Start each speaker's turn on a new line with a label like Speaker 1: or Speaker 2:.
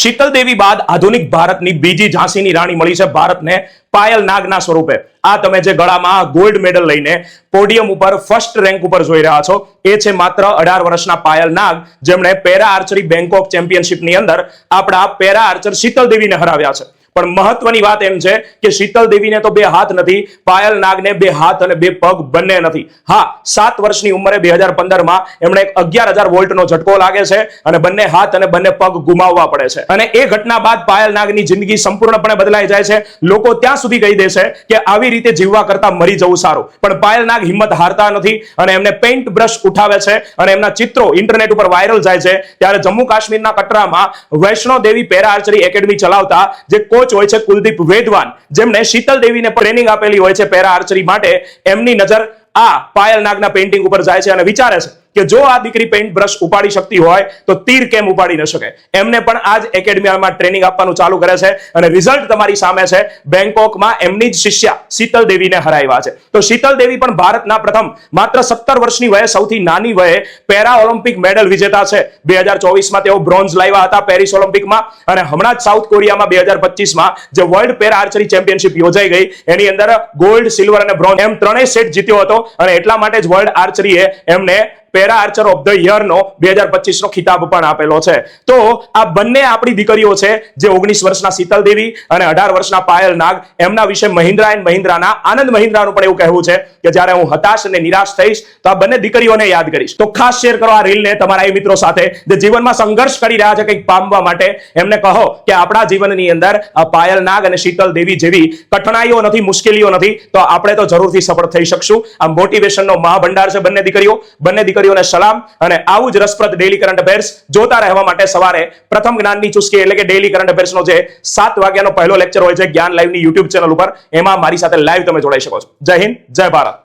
Speaker 1: શીતલ દેવી બાદ આધુનિક ભારતની બીજી ઝાંસીની રાણી મળી છે ભારતને પાયલ નાગના સ્વરૂપે। આ તમે જે ગળામાં ગોલ્ડ મેડલ લઈને પોડિયમ ઉપર ફર્સ્ટ રેન્ક ઉપર જોઈ રહ્યા છો એ છે માત્ર 18 વર્ષના પાયલ નાગ, જેમણે પેરા આર્ચરી બેંકોક ચેમ્પિયનશિપની અંદર આપણા પેરા આર્ચર શીતલ દેવીને હરાવ્યા છે। પણ મહત્વની વાત એમ છે કે શીતલ દેવીને તો બે હાથ નથી, પાયલ નાગને બે હાથ અને બે પગ બંને નથી। હા, 7 વર્ષની ઉંમરે 2015 માં એમણે 11,000 વોલ્ટનો ઝટકો લાગે છે અને બંને હાથ અને બંને પગ ગુમાવવા પડે છે। અને એ ઘટના બાદ પાયલ નાગની જિંદગી સંપૂર્ણપણે બદલાઈ જાય છે। લોકો ત્યાં સુધી કહી દેશે કે આવી રીતે જીવવા કરતા મરી જવું સારું, પણ પાયલ નાગ હિંમત હારતા નથી અને એમને પેઇન્ટ બ્રશ ઉઠાવે છે અને એમના ચિત્રો ઇન્ટરનેટ ઉપર વાયરલ જાય છે। ત્યારે જમ્મુ કાશ્મીરના કટરામાં Vaishno Devi para archery academy ચલાવતા જે કોચ હોય છે કુલદીપ વેદવાન, જેમને શીતલ દેવીને ટ્રેનિંગ આપેલી હોય છે પેરા આર્ચરી માટે, એમની નજર આ પાયલ નાગના પેઇન્ટિંગ ઉપર જાય છે અને વિચારે છે કે જો આ દીકરી પેઇન્ટ બ્રશ ઉપાડી શકતી હોય તો તીર કેમ ઉપાડી ન શકે। એમને પણ આજ એકેડમીમાં ટ્રેનિંગ આપવાનું ચાલુ કરે છે અને રિઝલ્ટ તમારી સામે છે। બેંકોકમાં એમની જ શિષ્યા શીતલ દેવીને હરાવ્યા છે। તો શીતલ દેવી પણ ભારતના પ્રથમ માત્ર 17 વર્ષની વયે સૌથી નાની વયે પેરા ઓલિમ્પિક મેડલ વિજેતા છે। 2024માં તેઓ બ્રોન્ઝ લાવ્યા હતા પેરિસ ઓલિમ્પિકમાં, અને હમણાં જ સાઉથ કોરિયામાં 2025માં જે વર્લ્ડ પેરા આર્ચરી ચેમ્પિયનશિપ યોજાઈ ગઈ એની અંદર ગોલ્ડ, સિલ્વર અને બ્રોન્ઝ એમ ત્રણેય સેટ જીત્યો હતો અને એટલા માટે જ વર્લ્ડ આર્ચરીએ એમને para archer of the year નો 2025 નો ખિતાબ પણ આપેલો છે। તો આ બંને આપણી દીકરીઓ છે, જે 19 વર્ષના શીતલ દેવી અને 18 વર્ષના પાયલ નાગ। એમના વિશે મહિન્દ્રા એન્ડ મહિન્દ્રાના આનંદ મહિન્દ્રાનું પણ એવું કહેવું છે કે જ્યારે હું હતાશ અને નિરાશ થઈશ તો આ બંને દીકરીઓને યાદ કરીશ। તો ખાસ શેર કરો આ રીલને તમારા એ મિત્રો સાથે જે જીવનમાં સંઘર્ષ કરી રહ્યા છે કંઈક પામવા માટે। એમને કહો કે આપણા જીવનની અંદર આ પાયલ નાગ અને શીતલ દેવી જેવી કઠણાઈઓ નથી, મુશ્કેલીઓ નથી, તો આપણે તો જરૂરથી સફળ થઈ શકશું। આ મોટિવેશનનો મહાભંડાર છે બંને દીકરીઓને સલામ। અને આવું જ રસપ્રદ ડેલી કરંટ અફેર્સ જોતા રહેવા માટે સવારે પ્રથમ જ્ઞાનની ચુસ્કી એટલે કે ડેલી કરંટ અફેર્સનો જે 7 વાગ્યાનો પહેલો લેક્ચર હોય છે જ્ઞાન લાઈવની યુટ્યુબ ચેનલ ઉપર, એમાં મારી સાથે લાઈવ તમે જોડાઈ શકો છો। જય હિન્દ, જય ભારત।